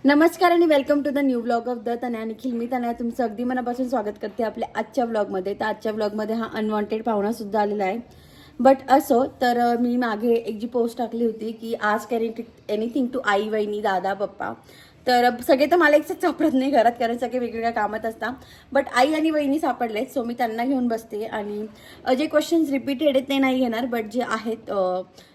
नमस्कार आणि welcome to the new blog of the Tanaya Nikhil. मी तनया तुमचं अगदी मनापासून स्वागत करते आपल्या आजच्या ब्लॉगमध्ये. तर आजच्या ब्लॉगमध्ये हा अनवॉन्टेड पाहुणासुद्धा आलेला आहे. बट असो तर मी मागे एक जी पोस्ट टाकली होती की आज एनिथिंग टू आई, वहिनी, दादा, पप्पा. तर सगळे तर मला एकच सापडत नाही घरात, कारण सगळे वेगवेगळ्या कामात असतात. बट आई आणि वहिनी सापडलेत, सो मी त्यांना घेऊन बसते. आणि जे क्वेश्चन्स रिपीटेड आहेत ते नाही घेणार, बट जे आहेत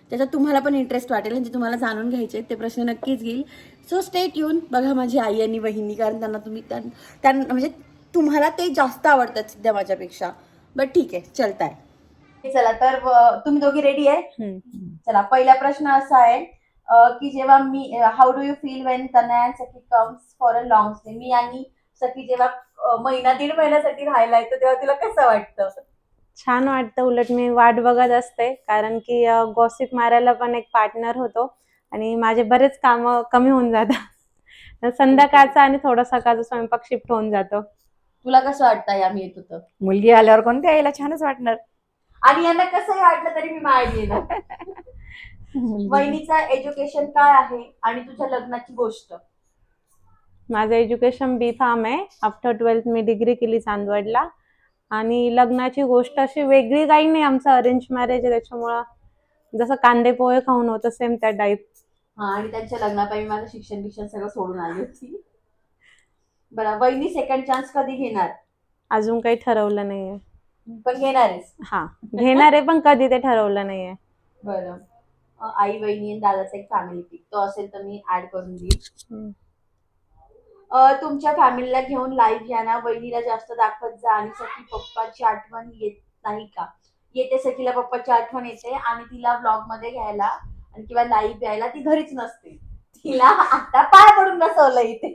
त्याच्यात तुम्हाला पण इंटरेस्ट वाटेल, म्हणजे तुम्हाला जाणून घ्यायचे ते प्रश्न नक्कीच घेईल. So stay tune. बघा माझी आई आणि वहिनी, कारण त्यांना म्हणजे तुम्हाला ते जास्त आवडतात सध्या माझ्यापेक्षा. बट ठीक आहे, चलताय. चला तर तुम्ही दोघी रेडी आहे? चला, पहिला प्रश्न असा आहे की जेव्हा मी how do you feel when Tanaya and Sakhi comes for a long stay. मी आणि सखी जेव्हा महिना दीड महिन्यासाठी राहायला येतो तेव्हा तुला कसं वाटतं? छान वाटतं. उलट मी वाट बघत असते, कारण की गॉसिप मारायला पण एक पार्टनर होतो आणि माझे बरेच काम कमी होऊन जातात. संध्याकाळचा आणि थोडा सकाळचा स्वयंपाक शिफ्ट होऊन जातो. तुला कसं वाटतं आम्ही येत होतं? मुलगी आल्यावर कोणत्या आईला छानच वाटणार. आणि यांना कसंही वाटलं तरी मी माहेरी येणार. वहिनीचा एज्युकेशन काय आहे आणि तुझ्या लग्नाची गोष्ट? माझं एज्युकेशन B.Pharm आहे. आफ्टर 12th मी डिग्री केली चांदवडला. आणि लग्नाची गोष्ट अशी वेगळी काही नाही, आमचं अरेंज मॅरेज आहे, त्याच्यामुळं जसं कांदे पोहे खाऊन होतं सेम त्या टाईप. हा, आणि त्यांच्या लग्नापायी माझं शिक्षण सगळं सोडून आली होती. बरं, वहिनी सेकंड चान्स कधी घेणार? अजून काही ठरवलं नाहीये. पण घेणार आहेस? हा, घेणार आहे, पण कधी ते ठरवलं नाहीये. बरं, आई, वहिनी आणि दादाचा एक फॅमिली पिक तो असेल तर मी ऍड करून देईल. तुमच्या फॅमिलीला घेऊन लाईव्ह या ना. वहिनीला जास्त दाखवत जा आणि सखी पप्पाची आठवण येत नाही का? येते, सखीला पप्पाची आठवण येते आणि तिला ब्लॉग मध्ये घ्यायला आणि किंवा लाईव्ह यायला ती घरीच नसते. तिला आता पाय पडून बसवलं इथे.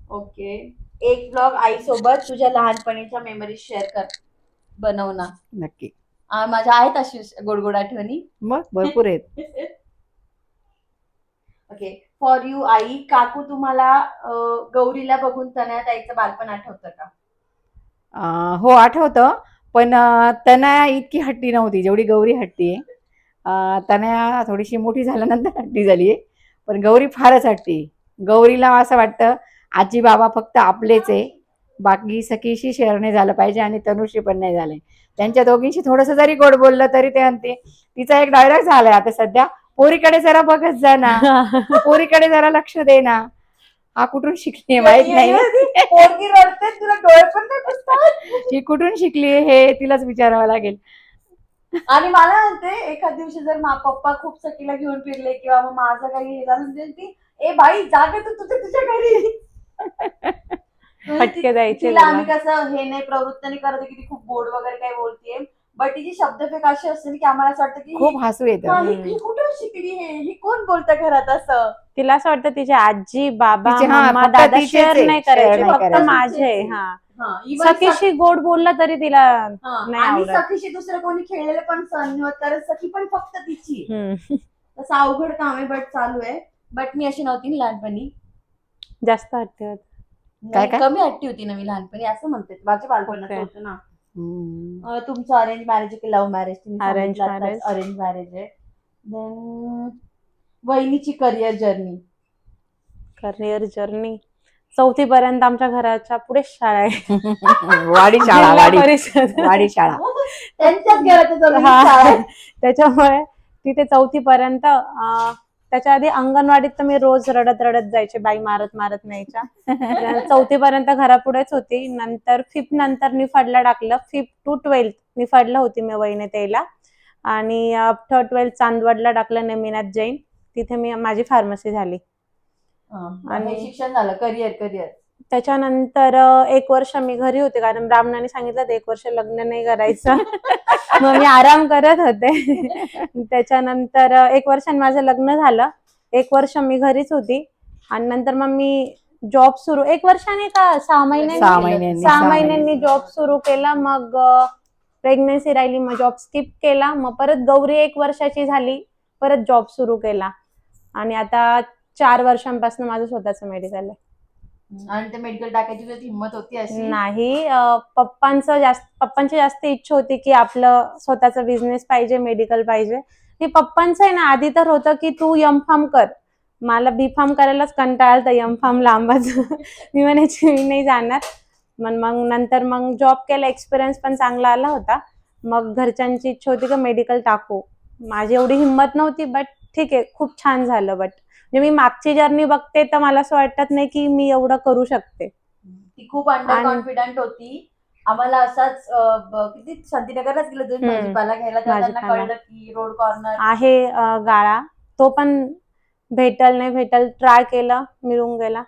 ओके, एक ब्लॉग आई सोबत तुझ्या लहानपणीच्या मेमरीज शेअर कर, बनव ना. नक्की. माझ्या आहेत अशी गोड आठवणी. मग भरपूर आहेत. ओके, फॉर यू आई. काकू, तुम्हाला गौरीला बघून तनया ताईचं बालपण आठवतं का? हो, आठवतं. पण तनया इतकी हट्टी नव्हती जेवढी गौरी हट्टी आहे. तनया थोडीशी मोठी झाल्यानंतर हट्टी झाली आहे, पण गौरी फारच हट्टी. गौरीला असं वाटतं आजी बाबा फक्त आपलेच आहे, बाकी सखीशी शेअर नाही झालं पाहिजे आणि तनुशी पण नाही झालंय. त्यांच्या दोघींशी थोडंसं जरी गोड बोललं तरी ते म्हणते. तिचा एक डायलॉग झालाय आता सध्या, पोरीकडे जरा बघत जा ना, पोरीकडे जरा लक्ष दे ना. हा कुठून शिकली माहित नाही. पोरगी रडते, तुला डोळे पण नाही पुसतात. ही कुठून शिकली हे तिलाच विचारावं लागेल. आणि मला म्हणते एखाद दिवशी जर पप्पा खूप सखीला घेऊन फिरले किंवा मग माझं काही हे झालं ती, ए बाई जागे तू तुझ्या घरी. फटके द्यायचे तिला आम्ही कसं हे नाही प्रवृत्तीने करत की ती खूप गोड वगैरे काही बोलतेय, बट तिची शब्दफेक अशी असते की आम्हाला असं वाटतं की खूप हसू येतं. ही कुठून शिकली, ही कोण बोलतं घरात असं. तिला असं वाटतं तिची आजी बाबा तिचे, हा, मम्मा फक्त दादा तिचेच शेअर आहे, नाही share करायचे, नाही फक्त करायचे. माझे. हा, हा, even सखीशी गोड बोलला तरी तिला नाही आणि आवडत. सखीशी दुसरं कोणी खेळलेलं पण सहन नाही होत, कारण सखी पण फक्त तिची. हम्म. तसं अवघड काम आहे, बट चालू आहे. बट मी अशी नव्हती ना लहानपणी. जास्त हट्टी होत. काय? कमी हट्टी होती ना मी लहानपणी, असं म्हणते. माझ्या बालपणात Okay. होतं ना. तुमचं अरेंज मॅरेज की love marriage? Arrange marriage. Arrange marriage आहे. देन वहिनीची करिअर जर्नी. करिअर जर्नी 4थी पर्यंत आमच्या घराच्या पुढे शाळा आहे. वाडी शाळा, जिल्हा वाडी परिषद. वाडी शाळा. त्यांच्याच घरात हा, त्याच्यामुळे तिथे 4थी पर्यंत. त्याच्या आधी अंगणवाडीत तर मी रोज रडत रडत जायचे, बाई मारत मारत न्यायच्या. 4थी पर्यंत घरापुढेच होती. नंतर 5th नंतर निफाडला टाकलं. 5th to 12th निफाडला होती मी वहिनी ताईला. आणि आफ्टर 12th चांदवडला टाकलं नेमिनाथ जैन. तिथे मी माझी फार्मसी झाली. आणि शिक्षण झालं. करिअर त्याच्यानंतर 1 वर्ष मी घरी होते, कारण ब्राह्मणाने सांगितलं 1 वर्ष लग्न नाही करायचं. मग मी आराम करत होते. त्याच्यानंतर 1 वर्षाने माझं लग्न झालं. 1 वर्ष मी घरीच होती आणि नंतर मग मी जॉब सुरू 1 वर्षाने का 6 महिन्यांनी जॉब सुरू केला. मग प्रेग्नन्सी राहिली, मग जॉब स्किप केला. मग परत गौरी 1 वर्षाची झाली, परत जॉब सुरू केला. आणि आता 4 वर्षांपासून माझं स्वतःचं मेडिकल आहे. आणि ते मेडिकल टाकायची हिंमत होती अशी? नाही, पप्पांची जास्त इच्छा होती की आपलं स्वतःचा बिझनेस पाहिजे, मेडिकल पाहिजे. हे पप्पांचं आहे ना, आधी तर होतं की तू M.Pharm कर, मला बी फार्म करायलाच कंटाळा आलता, एम फार्म लांबाच. मी म्हणायची मी नाही जाणार. मग नंतर मग जॉब केला, एक्सपिरियन्स पण चांगला आला होता. मग घरच्यांची इच्छा होती की मेडिकल टाकू. माझी एवढी हिंमत नव्हती, बट ठीक आहे, खूप छान झालं. बट म्हणजे मी मागची जर्नी बघते तर मला असं वाटत नाही की मी एवढं करू शकते. ती खूप अंडर कॉन्फिडंट होती. आम्हाला असाच किती शांतीनगरलाच गेलो तुम्ही भाजीपाला घ्यायला, तेव्हा त्यांना भाजीपाला. कळलं की रोड कॉर्नर आहे गाळा, तो पण भेटल नाही भेटल ट्राय केलं, मिळून गेला.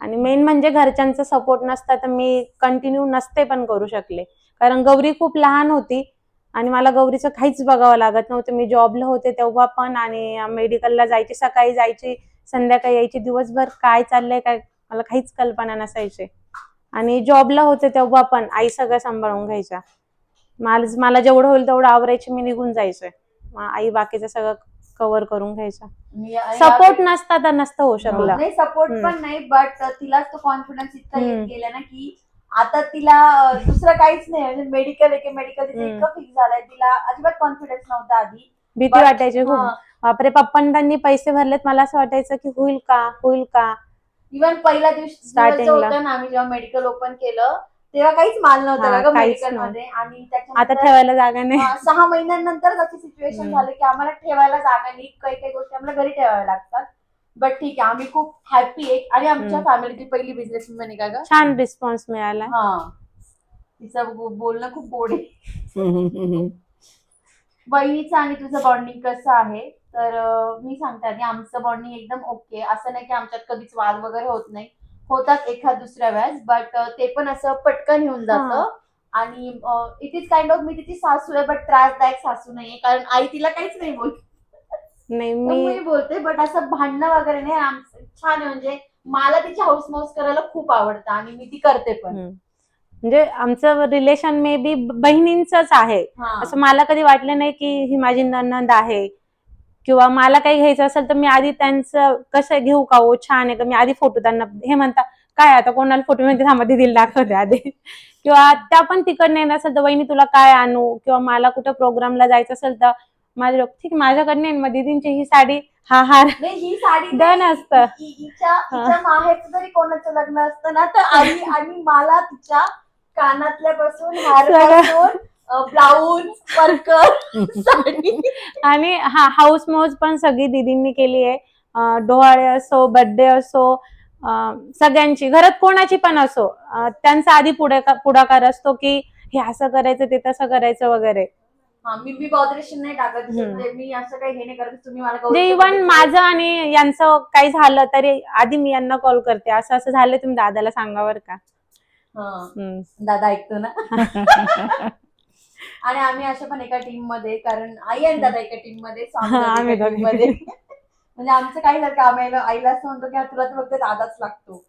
आणि मेन म्हणजे घरच्यांचा सपोर्ट नसता तर मी कंटिन्यू नसते पण करू शकले. कारण गौरी खूप लहान होती आणि मला गौरीचं काहीच बघावं लागत नव्हतं. मी जॉबला होते तेव्हा पण, आणि मेडिकलला जायची, सकाळी जायची, संध्याकाळी यायची. दिवसभर काय चाललंय काय मला काहीच कल्पना नसायची. आणि जॉबला होते तेव्हा पण आई सगळं सांभाळून घ्यायच्या. मला जेवढं होईल तेवढं आवरायची, मी निघून जायचंय. आई बाकीचं सगळं कव्हर करून घ्यायचा. सपोर्ट नसता तर नसतं होऊ शकलं. नाही, सपोर्ट पण नाही, बट तिलाच तो कॉन्फिडन्स इतका येत गेला ना की आता तिला दुसरं काहीच नाही. म्हणजे मेडिकल आहे की मेडिकल तिचं इतकं फिक्स झालंय, तिला अजिबात कॉन्फिडन्स नव्हता आधी. भीती वाटायची खूप. बापरे, पप्पांनी त्यांनी पैसे भरलेत, मला असं वाटायचं की होईल का. इव्हन पहिल्या दिवशी स्टार्टिंगला होतं ना, आम्ही जेव्हा मेडिकल ओपन केलं तेव्हा काहीच माल नव्हता का काहीच मेडिकल मध्ये. आणि आता ठेवायला जागा नाही. 6 महिन्यानंतर अशी सिच्युएशन झाली की आम्हाला ठेवायला जागा नाही, काही गोष्टी आम्हाला घरी ठेवाव्या लागतात. बट ठीक आहे, आम्ही खूप हॅपी आहे. आणि आमच्या फॅमिलीची पहिली बिझनेस वुमन आहे का ग. छान रिस्पॉन्स मिळाला. हा, तिचं बोलणं खूप गोड आहे. बहिणीचं आणि तुझं बॉन्डिंग कसं आहे? तर मी सांगते आधी, आमचं बॉन्डिंग एकदम ओके. असं नाही की आमच्यात कधीच वाद वगैरे होत नाही, होतात एखाद दुसऱ्या वेळेस, बट ते पण असं पटकन येऊन जातं. आणि इट इज काइंड ऑफ, मी तिची सासू आहे बट त्रासदायक सासू नाहीये, कारण आई तिला काहीच नाही बोलत. नाही मी बोलते, बट असं भांडणं वगैरे नाही. आमचं छान आहे. म्हणजे मला तिची हौसमौस करायला खूप आवडतं आणि मी ती करते पण. म्हणजे आमचं रिलेशन मे बी बहिणींचंच आहे. असं मला कधी वाटलं नाही की ही माझी नणंद आहे, किंवा मला काही घ्यायचं असेल तर मी आधी त्यांचं कसं घेऊ का, हो छान आहे का, मी आधी फोटो त्यांना, हे म्हणता काय आता कोणाला फोटो मध्ये थांबा दिला दाखवते आधी. किंवा त्या पण तिकडनं येणार असेल तर वहिनी तुला काय आणू, किंवा मला कुठं प्रोग्रामला जायचं असेल तर माझ्या ठीक माझ्याकडनं येईन, मग दीदींची ही साडी, हा हार, ही साडी डन असतं. हिच्या माहेरचं जरी कोणाचं लग्न असतं ना, तर आई आणि मला तिच्या कानातल्यापासून हारपासून ब्लाऊज, पर्कर, साडी. आणि हा हाऊस मौज पण सगळी दीदींनी केली आहे. डोहाळे असो, बर्थडे असो, सगळ्यांची, घरात कोणाची पण असो, त्यांचा आधी पुढाकार असतो की हे असं करायचं, ते तसं करायचं वगैरे. मी बॉदरेशन नाही टाकत. मी असं काही हे नाही करत तुम्ही मला. म्हणजे इव्हन माझं आणि यांचं काही झालं तरी आधी मी यांना कॉल करते, असं असं झालं तुम्ही दादाला सांगा बरं का. दादा ऐकतो ना. आणि आम्ही अशा पण एका टीम मध्ये, कारण आई आणि दादा एका टीम मध्ये, आम्ही टीम मध्ये. म्हणजे आमचं काही जर काम आहे, आईला असं म्हणतो की तुला तर फक्त दादाच लागतो.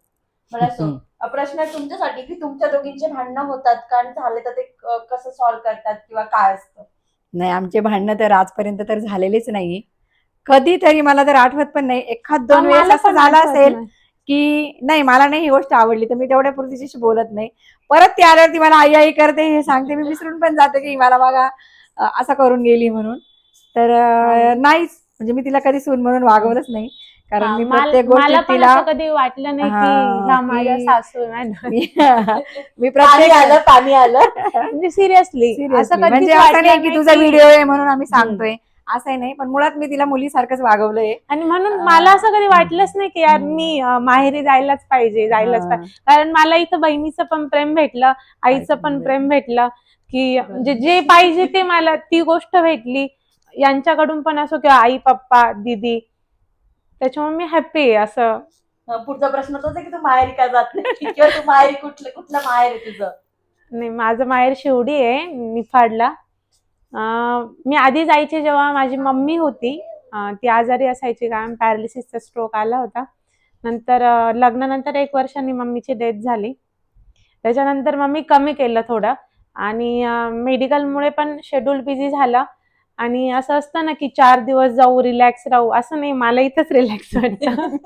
मला प्रश्न आहे तुमच्यासाठी की तुमच्या दोघींचे भांडणं होतात का, आणि झाले तर ते कसं सॉल्व्ह करतात किंवा काय असतं? नाही, आमचे भांडणं तर आजपर्यंत तर झालेलेच नाही. कधीतरी मला तर आठवत पण नाही, एखाद 2 वेळेस असं झालं असेल की नाही मला नाही ही गोष्ट आवडली तर मी तेवढ्या पुरतीशी बोलत नाही. परत ती आल्यावर ती मला आई आई करते, हे सांगते, मी विसरून पण जाते की मला बघा असं करून गेली म्हणून. तर नाहीच, म्हणजे मी तिला कधी सून म्हणून वागवलंच नाही, कारण मी प्रत्येक गोष्टीत तिला कधी वाटलं नाही की ह्या माझ्या सासू मी प्रत्येक पाणी आलं म्हणजे सिरियसली असं म्हणजे असं नाही की तुझा व्हिडिओ आहे म्हणून आम्ही सांगतोय, असंही नाही. पण मुळात मी तिला मुलीसारखंच वागवलंय. आणि म्हणून मला असं कधी वाटलंच नाही की यार मी माहेरी जायलाच पाहिजे. कारण मला इथं बहिणीचं पण प्रेम भेटलं, आईचं पण प्रेम भेटलं, की म्हणजे जे पाहिजे ते मला ती गोष्ट भेटली यांच्याकडून पण असो, किंवा आई पप्पा दीदी, त्याच्यामुळे मी हॅप्पी आहे. असं पुढचा प्रश्न तोच आहे की तू माहेरी का जात नाही, किंवा तू माहेरी कुठलं माहेर आहे तुझं? नाही, माझं माहेर शिवडी आहे, निफाडला. मी आधी जायचे जेव्हा माझी मम्मी होती, ती आजारी असायची, कारण पॅरालिसिसचा स्ट्रोक आला होता. नंतर लग्नानंतर 1 वर्षांनी मम्मीची डेथ झाली. त्याच्यानंतर मम्मी कमी केलं थोडं, आणि मेडिकलमुळे पण शेड्यूल बिझी झालं. आणि असं असतं ना की 4 दिवस जाऊ, रिलॅक्स राहू, असं नाही, मला इथंच रिलॅक्स वाटतं.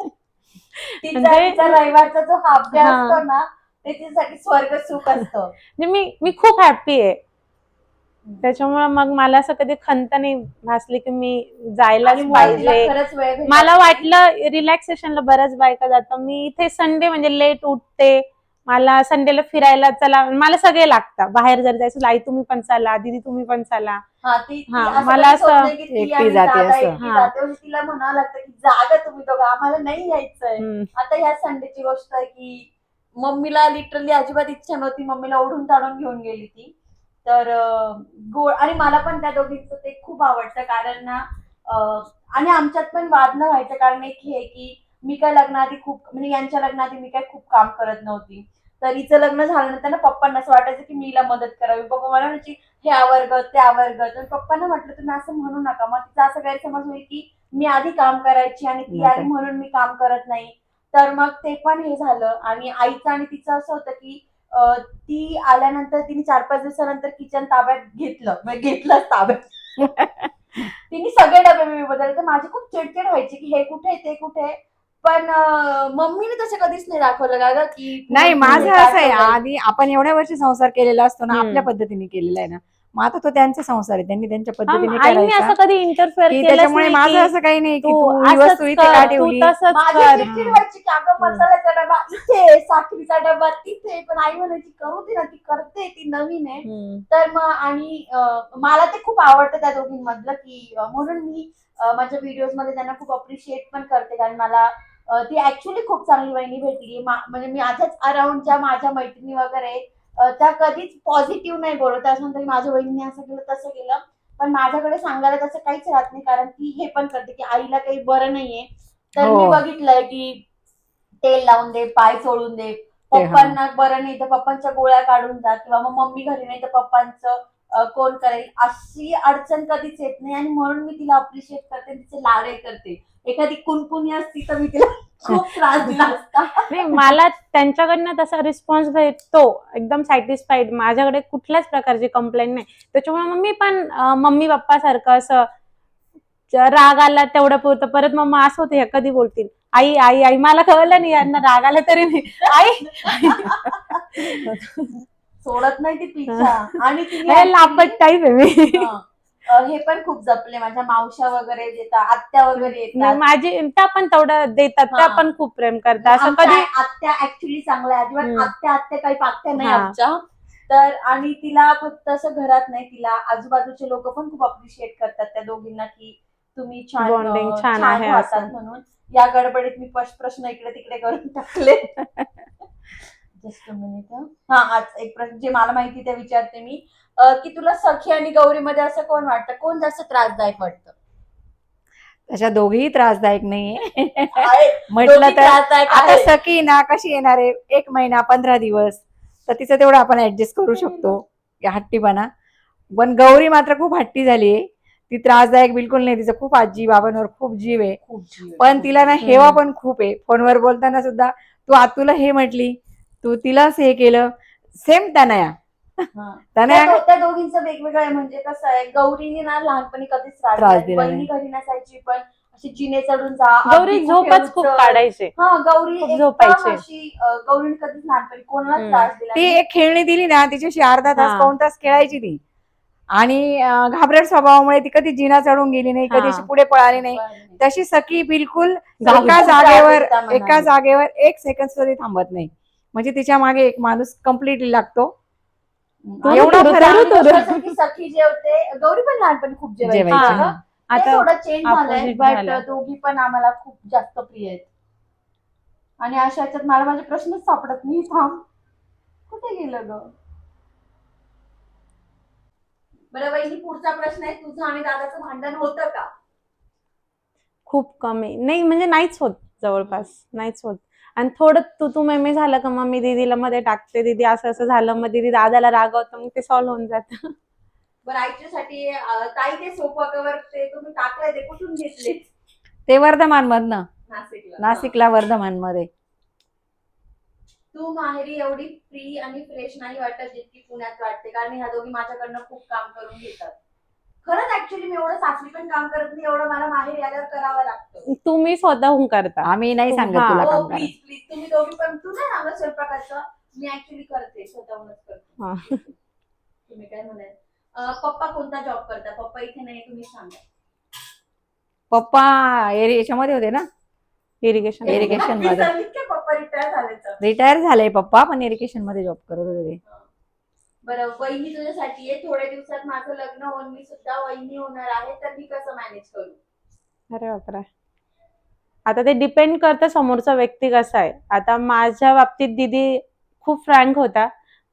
तिचा रविवारचा जो हाफ डे असतो ना, ते तिच्यासाठी स्वर्ग सुख असतं. म्हणजे मी खूप हॅप्पी आहे. त्याच्यामुळे मग मला असं कधी खंत नाही भासली की मी जायलाच आणि मुळात तिला पाहिजे. खरंच वेळ भेटत मला नाही. वाटलं रिलॅक्सेशनला बऱ्याच बायका जातात, मी इथे संडे म्हणजे लेट उठते, मला संडेला फिरायला चला, मला सगळे लागतात. बाहेर जर जायचं, आई तुम्ही पण चला, दीदी तुम्ही पण चला. ती हा, असं मला कधीच होत असं नाही की ती एकटी आणि जाते दादा असं. एकटी हा. जाते, म्हणजे तिला म्हणावं लागतं की जागा तुम्ही दोघं, आम्हाला नाही यायचंय. हम्म. आता ह्या संडेची गोष्ट आहे की मम्मीला लिटरली अजिबात इच्छा नव्हती, मम्मीला ओढून ताणून घेऊन गेली ती. तर गोड, आणि मला पण त्या दोघींचं ते खूप आवडतं, कारण ना आणि आमच्यात पण वाद न व्हायचं कारण एक हे की मी काय लग्नाआधी खूप, म्हणजे यांच्या लग्नाआधी मी काय खूप काम करत नव्हती. तर हिचं लग्न झाल्यानंतर ना पप्पांना असं वाटायचं की मी हिला मदत करावी. पप्पा मला म्हणायची हे आवर्ग ते आवर्ग. तर पप्पांना म्हटलं तुम्ही असं म्हणू नका, मग तिचा असं गैरसमज होईल की मी आधी काम करायची आणि ती आली म्हणून मी काम करत नाही. तर मग ते पण हे झालं. आणि आईचं आणि तिचं असं होतं की ती आल्यानंतर तिने 4-5 दिवसानंतर किचन ताब्यात घेतलं, म्हणजे घेतलंच ताब्यात. तिने सगळे डबे बिबे बदलले. तर माझी खूप चिडचिड व्हायची की हे कुठे ते कुठे. पण मम्मीने तसं कधीच नाही दाखवलं का ग की नाही, माझं पुढे असं आहे, ठेवलंय. आधी आपण एवढ्या वर्षी संसार केलेला असतो ना, हम्म. आपल्या पद्धतीने केलेला आहे ना. मग आता तो त्यांचा संसार आहे, त्यांनी त्यांच्या हा, पद्धतीने आईने करायचा. असं कधी इंटरफेअर की केलंच त्याच्यामुळे नाही माझं की असं काही नाही की तू तू ही असंच वस्तू इथे का कर, तू ठेवली. तसंच माझी कर. चिडचिड व्हायची की अगं मसाल्याचा डबा इथे, साखरीचा डबा तिथे, पण आई म्हणायची करू दे ना, ती करते, ती नवीन आहे. हम्म. तर मग आणि मला ते खूप आवडतं त्या दोघींमधलं की म्हणून मी माझ्या व्हिडिओज मध्ये त्यांना खूप अप्रिशिएट पण करते, कारण मला ती ऍक्च्युली खूप चांगली वहिनी भेटली. म्हणजे मी आजच अराउंडच्या माझ्या मैत्रिणी वगैरे त्या कधीच पॉझिटिव्ह नाही बोलत, असं म्हणतात की माझ्या वहिनीने असं केलं तसं केलं. पण माझ्याकडे सांगायला तसं काहीच राहत नाही, कारण ती हे पण करते की आईला काही बरं नाहीये, तर मी हो. बघितलंय की तेल लावून दे, पाय चोळून दे. ते हा. पप्पांना बरं नाही तर पप्पांच्या गोळ्या काढून जा, किंवा मग मम्मी घरी नाही तर पप्पांचं कोण करेल, अशी अडचण कधीच येत नाही. आणि म्हणून मी तिला अप्रिशिएट करते, तिचे लाडही करते. एखादी कुणकुणी असती तर मी तिला खूप त्रास दिला असता. नाही, मला त्यांच्याकडनं तसा रिस्पॉन्स भेटतो, एकदम सॅटिस्फाईड. माझ्याकडे कुठल्याच प्रकारची कंप्लेंट नाही. त्याच्यामुळे मग मी पण मम्मी पप्पा सारखं असं राग आला तेवढं पुरतं, परत मम्मा असं होतं, ह्या कधी बोलतील आई आई आई, मला कळलं नाही यांना राग आला तरी नाही आई. सोडत नाही ती पिच्छा. आणि तिने अरे, लापट actually, टाईप आहे मी. हे पण खूप जपले, माझ्या मावश्या वगैरे देतात, आत्या वगैरे नाही, येतात. माझी त्या पण तेवढं देतात, त्या हा. पण खूप प्रेम करतात. असं आमच्या कधी आत्या ऍक्च्युली चांगल्या आहेत, अजिबात हम्म. आत्या काही पात्या नाही हा. आमच्या. तर आणि तिला फक्त असं घरात नाही, तिला आजूबाजूचे लोक पण खूप अप्रिशिएट करतात त्या दोघींना की तुम्ही छान बॉन्डिंग छान छान आहे राहतात असं. म्हणून. या गडबडीत मी प्रश्न इकडे तिकडे करून टाकले. Just a minute. हा, आज एक प्रश्न जे मला माहिती ते विचारते मी, की तुला सखी आणि गौरी मध्ये असं कोण वाटतं, कोण जास्त त्रासदायक वाटतं? तशा दोघीही त्रासदायक नाहीये. आहे, म्हटलं दोघी तर त्रासदायक आता आहेत. सखी ना कशी येणार आहे, 1 महिना 15 दिवस, तर तिचं तेवढं आपण ऍडजस्ट करू शकतो, हट्टीपणा. पण गौरी मात्र खूप हट्टी झालीये. ती त्रासदायक बिलकुल नाही, तिचं खूप आजी बाबांवर खूप जीव आहे. खूप जीव आहे, पण खूप तिला ना जीव हेवा पण खूप आहे. फोनवर बोलताना सुद्धा तू आतूला हे म्हटली, तू तिलाच हे केलं. सेम तनया. आहे. तनया त्या दोघींचं वेगवेगळं आहे. म्हणजे कसं आहे, गौरीने ना लहानपणी कधीच त्रास त्रास दिला दिला नाही. नाही. बहिणी घरी नसायची पण अशी जिने चढून जा, गौरी अगदी कुठे झोपच खूप उचल. काढायचे. हा, गौरी खूप एकदम झोपायचे. अशी गौरीने कधीच लहानपणी कोणाला हम्म. त्रास दिला ती नाही. एक खेळणी दिली ना, तिच्याशी अर्धा तास हा. पाऊण तास खेळायची ती. आणि घाबरट स्वभावामुळे ती कधी जिना चढून गेली नाही, कधी हा. अशी पुढे पळाली नाही. तशी सखी बिलकुल गावी एका खूप त्रास जागेवर देता म्हणाली. एका जागेवर 1 सेकंद सुद्धा थांबत नाही. म्हणजे तिच्या मागे एक माणूस कम्प्लिटली लागतो. तुरु एवढा तुरु फरक तुरु तुरु. असं की सखी जेवते, गौरी पण लहानपणी खूप जेवायची. जेवायची. हा. हा. ते आता थोडं चेंज झालंय, opposite बट झालं. दोघी पण आम्हाला खूप जास्त प्रिय आहेत. आणि अशा याच्यात मला माझे प्रश्नच सापडत नाही. थांब, कुठे गेलं ग? बरं वहिनी, पुढचा प्रश्न आहे, तुझं आणि दादाचं भांडण होतं का? खूप कमी, नाही म्हणजे नाहीच होत, जवळपास नाहीच होत. आणि थोडं तू मेमे झालं का मग मी दीदीला मध्ये टाकते, दीदी असं असं झालं, मग दीदी दादाला रागवतं, मग ते सॉल्व्ह होऊन जातं. बरं, आईच्यासाठी ताई ते सोफा कव्हर ते तुम्ही टाकलंय, ते कुठून घेतले? ते वर्धमान मधनं, नाशिकला. नाशिकला वर्धमान मध्ये. तू माहेरी एवढी फ्री आणि फ्रेश नाही वाटत जितकी पुण्यात वाटते, कारण ह्या दोघी माझ्याकडनं खूप काम करून घेतात. खरंच ऍक्च्युली मी एवढं सासरी पण काम करत नाही, एवढं मला माहेरी आल्यावर करावं लागतं. तुम्ही स्वतःहून करता. आम्ही नाही सांगत हा. तुला काम हो, करायला. प्लीज प्लीज, तुम्ही दोघी पण, तू नाही सांगत स्वयंपाकाचं, मी ऍक्च्युली करते, स्वतःहूनच करते. हा. तुम्ही काय म्हणाल? पप्पा कोणता जॉब करतात? पप्पा इथे नाही, तुम्ही सांगा. पप्पा याच्यामध्ये होते ना, इरिगेशन Irrigation मध्ये. पप्पा रिटायर झाले. रिटायर झाले पप्पा, पण इरिगेशन मध्ये जॉब करत होते ते. बरं, वहिनी तुझ्यासाठी आहे. थोड्या दिवसात माझं लग्न होऊन मी सुद्धा वहिनी होणार आहे, तर मी कसं मॅनेज करू? अरे बापरे. आता ते डिपेंड करतं समोरचा व्यक्ती कसा आहे. आता माझ्या बाबतीत दीदी खूप फ्रँक होता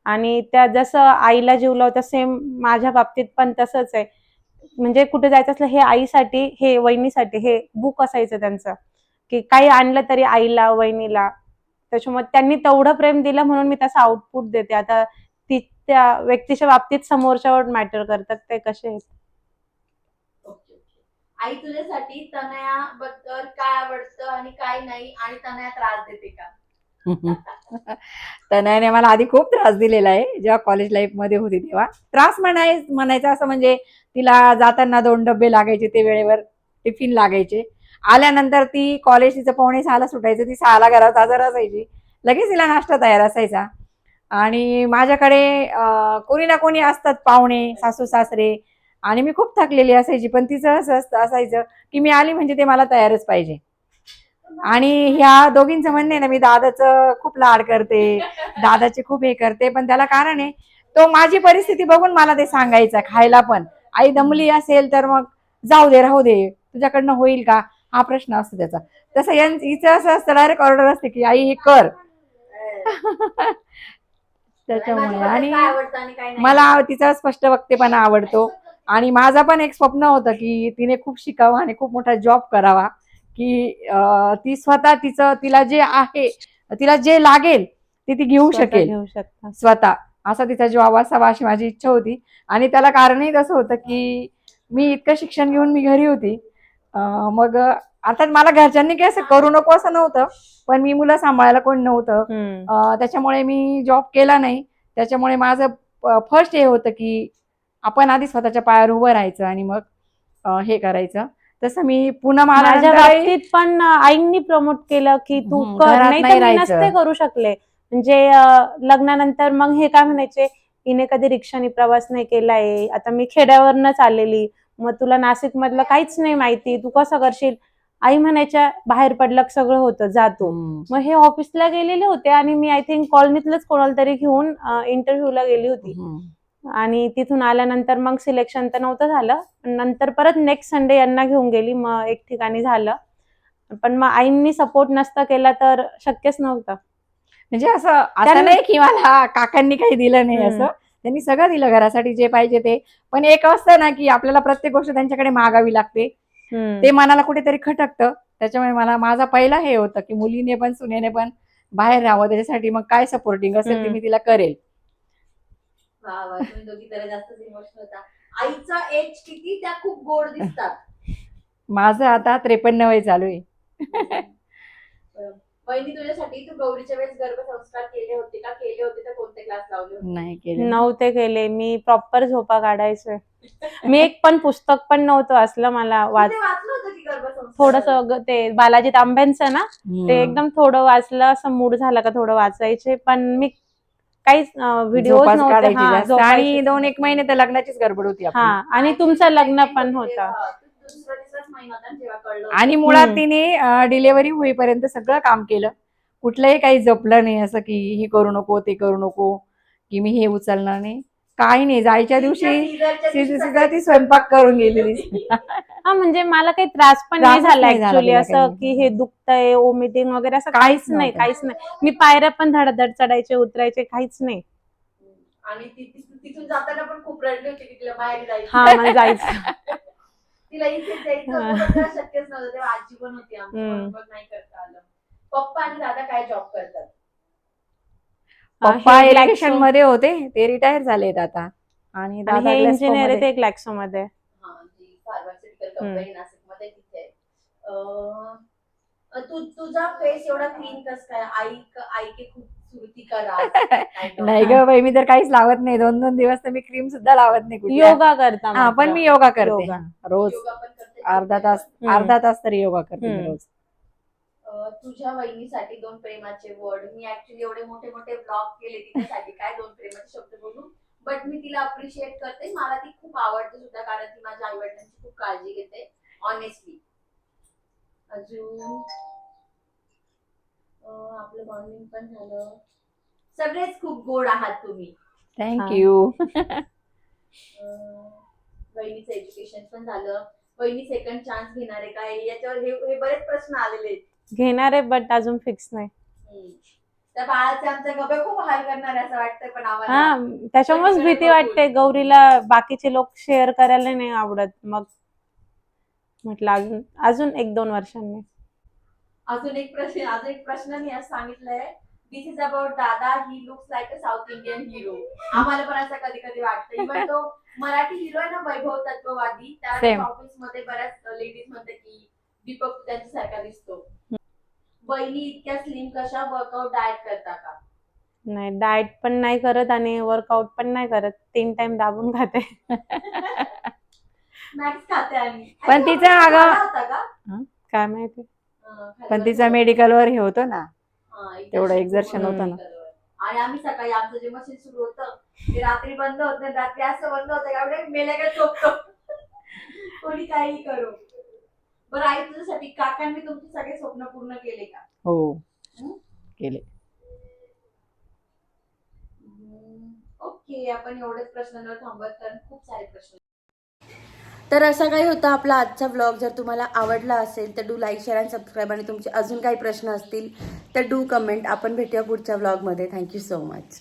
आणि त्या जसं आईला जीव लावता सेम माझ्या बाबतीत पण तसंच आहे. म्हणजे कुठे जायचं असलं हे आईसाठी, हे वहिनीसाठी, हे बुक असायचं त्यांचं, की काही आणलं तरी आईला, वहिनीला. त्याच्यामुळे त्यांनी तेवढं प्रेम दिलं म्हणून मी तसं आउटपुट देते. आता ती त्या व्यक्तीच्या बाबतीत समोरच्यावर मॅटर करतात ते कसे आहेत. ओके. आई तुझ्यासाठी तनयाबद्दल काय आवडतं आणि काय नाही, आणि तनया त्रास देते का? तनयाने मला आधी खूप त्रास दिलेला आहे, जेव्हा कॉलेज लाईफ मध्ये होती तेव्हा. त्रास म्हणायचा असं म्हणजे तिला जाताना 2 डबे लागायचे, ते वेळेवर टिफिन लागायचे. आल्यानंतर ती कॉलेज तिचं 5:45 सुटायचं, ती 6 घरात हजर असायची. लगेच तिला नाश्ता तयार असायचा. आणि माझ्याकडे कोणी ना कोणी असतात पाहुणे, सासू सासरे, आणि मी खूप थकलेली असायची, पण तिचं असं असायचं की मी आली म्हणजे ते मला तयारच पाहिजे. आणि ह्या दोघींचं म्हणणं आहे ना, मी दादाचं खूप लाड करते, दादाचे खूप हे करते, पण त्याला कारण आहे, तो माझी परिस्थिती बघून मला ते सांगायचं. खायला पण आई दमली असेल तर मग जाऊ दे, राहू दे, तुझ्याकडनं होईल का, हा प्रश्न असतो त्याचा. तसं हिचं असं असतं, डायरेक्ट ऑर्डर असते की आई हे कर. त्याच्यामुळे. आणि काय आवडतं आणि काय नाही? मला तिचा स्पष्ट वक्तेपणा आवडतो. आणि माझा पण एक स्वप्न होतं की तिने खूप शिकावं आणि खूप मोठा जॉब करावा, की ती स्वतः तिला जे आहे, तिला जे लागेल ते ती घेऊ स्वतः शकेल घेऊ शकता. स्वतः. असा तिचा जॉब असावा अशी माझी इच्छा होती. आणि त्याला कारणही तसं होतं की मी इतकं शिक्षण घेऊन मी घरी होती. मग अर्थात मला घरच्यांनी काही असं करू नको असं नव्हतं, पण मी मुलं सांभाळायला कोण नव्हतं. त्याच्यामुळे मी जॉब केला नाही. त्याच्यामुळे माझं फर्स्ट हे होतं की आपण आधी स्वतःच्या पायावर उभं राहायचं आणि मग हे करायचं. तसं मी पुन्हा माझ्या बाबतीत पण आईंनी प्रमोट केलं की तू कर, घरात नाही नाही तर मी राहायचं. नसते करू शकले. म्हणजे लग्नानंतर मग हे काय म्हणायचे, हिने कधी रिक्षाने प्रवास नाही केलाय, आता मी खेड्यावरनच आलेली, मग तुला नाशिक मधलं काहीच नाही माहिती, तू कसं करशील. आई म्हणायच्या बाहेर पडलं की सगळं होतं, जातो. मग हे ऑफिसला गेलेले होते आणि मी आय थिंक कॉलनीतलंच कोणाला तरी घेऊन इंटरव्ह्यूला गेली होती. आणि तिथून आल्यानंतर मग सिलेक्शन तर नव्हतं झालं. नंतर परत नेक्स्ट संडे यांना घेऊन गेली, मग एक ठिकाणी झालं. पण मग आईंनी सपोर्ट नसता केला तर शक्यच नव्हतं. म्हणजे असं नाही की मला काकांनी काही दिलं नाही, असं त्यांनी सगळं दिलं घरासाठी जे पाहिजे ते. पण एक असतं ना की आपल्याला प्रत्येक गोष्ट त्यांच्याकडे मागावी लागते, ते मनाला कुठेतरी खटकतं. त्याच्यामुळे माझा पहिला हे होतं की मुलीने पण सुनेने पण बाहेर राहावं, त्याच्यासाठी मग काय सपोर्टिंग असेल ते मी तिला करेल. तुम्ही दोघी जरा जास्तच इमोशनल होता. आईचा एज किती? त्या खूप गोड दिसतात. माझं आता 53 वय चालू आहे. वहिनी तुझ्यासाठी तू गौरीच्या वेळेस गर्भसंस्कार केले होते का? केले होते तर कोणते क्लास लावले होते? नाही केले. नव्हते केले. मी प्रॉपर झोपा काढायचे. मी एक पण पुस्तक पण नव्हतं वाचलं. मला वाचलं होतं की गर्भसंस्कार? थोडस ते बालाजी तांब्यांचं ना, ते एकदम थोडं वाचलं, असं मूड झाला का थोडं वाचायचे. पण मी काहीच व्हिडिओ नव्हते. आणि 2-1 महिने तर लग्नाचीच गडबड होती आपली. आणि तुमचं लग्न पण होतं. आणि मुळात तिने डिलिव्हरी होईपर्यंत सगळं काम केलं, कुठलंही काही जपलं नाही असं की हे करू नको ते करू नको, की मी हे उचलणार नाही, काही नाही. जायच्या दिवशी ती स्वयंपाक करून गेलेली. म्हणजे मला काही त्रास पण नाही झाला ऍक्च्युली, असं की हे दुखतंय ओमिटिंग वगैरे असं काहीच नाही. मी पायऱ्या पण धडाधड चढायचे उतरायचे, काहीच नाही. आणि तिथून जाताना पण खूप रडली होती की तिला बाहेर जायचं. मला जायचं. तिला इथेच जायचं शक्यच नव्हतं, तेव्हा आजी पण होती आमची, नाही करता आलं. पप्पा आणि दादा काय जॉब करतात? पप्पा इरिगेशन मध्ये होते, ते रिटायर झालेत आता. आणि दादा इंजिनियर आहेत, 1 लॅक्सो मध्ये. फार्मास्युटिकल कंपनी नाशिक मध्ये तिथे. तुझा फेस एवढा क्लीन कस काय? आई के खूप सुरती करा. नाही ग बाई, मी तर काहीच लावत नाही. 2-2 दिवस तर मी क्रीम सुद्धा लावत नाही. योगा करता? पण मी योगा करते रोज. अर्धा तास तरी योगा करते मी रोज. तुझ्या वहिनीसाठी 2 प्रेमाचे वर्ड. मी ऍक्च्युली एवढे मोठे ब्लॉग केले तिच्यासाठी. काय 2 प्रेमाचे शब्द बोलू? बट मी तिला अप्रिशिएट करते. मला ती खूप आवडते सुद्धा, कारण ती माझ्या आई वडिलांची खूप काळजी घेते ऑनेस्टली. अजून आपलं बॉन्डिंग पण झालं. सगळेच खूप गोड आहात तुम्ही. थँक्यू. बहिणीचं एज्युकेशन पण झालं. बहिणी सेकंड चान्स घेणार आहे काय, याच्यावर हे बरेच प्रश्न आलेले आहेत. घेणार आहे बट अजून फिक्स नाही. त्या बाळाचे आमच्या गप्पा खूप हाल करणार आहे असं वाटतंय पण आम्हाला. हा, त्याच्यामुळेच भीती वाटते. गौरीला बाकीचे लोक शेअर करायला नाही आवडत. मग म्हटलं अजून 1-2 वर्षांनी. अजून एक प्रश्न मी असं सांगितलंय, दिस इज अबाउट दादा, he looks like a south Indian hero. आम्हाला पण असं कधी कधी वाटतं. इव्हन तो मराठी हिरो आहे ना, वैभव तत्ववादी, त्या Same. ऑफिस मध्ये बऱ्याच लेडीज म्हणते की दीपक त्यांच्यासारखा दिसतो. बहिणी इतक्या स्लिम कशा, वर्कआउट डाएट करता का? नाही, डाएट पण नाही करत आणि वर्कआउट पण नाही करत. 3 टाइम दाबून खाते. मॅक्स खाते आणि पण तिचा अगं- होता का? काय माहिती. पण तिचा मेडिकलवर हे होतं ना, तेवढं exertion होतं ना. आणि आम्ही सकाळी आमचं जे मशीन सुरू होतं ते रात्री बंद होत नाही. रात्री असं बंद होतं का एवढे मेल्या काय झोपतो. कोणी काही करू. बरं आई, तुझ्यासाठी काकांनी तुमचे सगळे स्वप्न पूर्ण केले का? हो, केले. ओके, आपण एवढेच प्रश्नांवर थांबत, कारण खूप सारे प्रश्न. तर असा काही होता आपला आजचा व्लॉग. जर तुम्हाला आवडला असेल तर डू लाईक, शेअर आणि सबस्क्राईब. आणि तुमचे अजून काही प्रश्न असतील तर डू कमेंट. आपण भेटूया पुढच्या व्लॉगमध्ये. Thank you so much.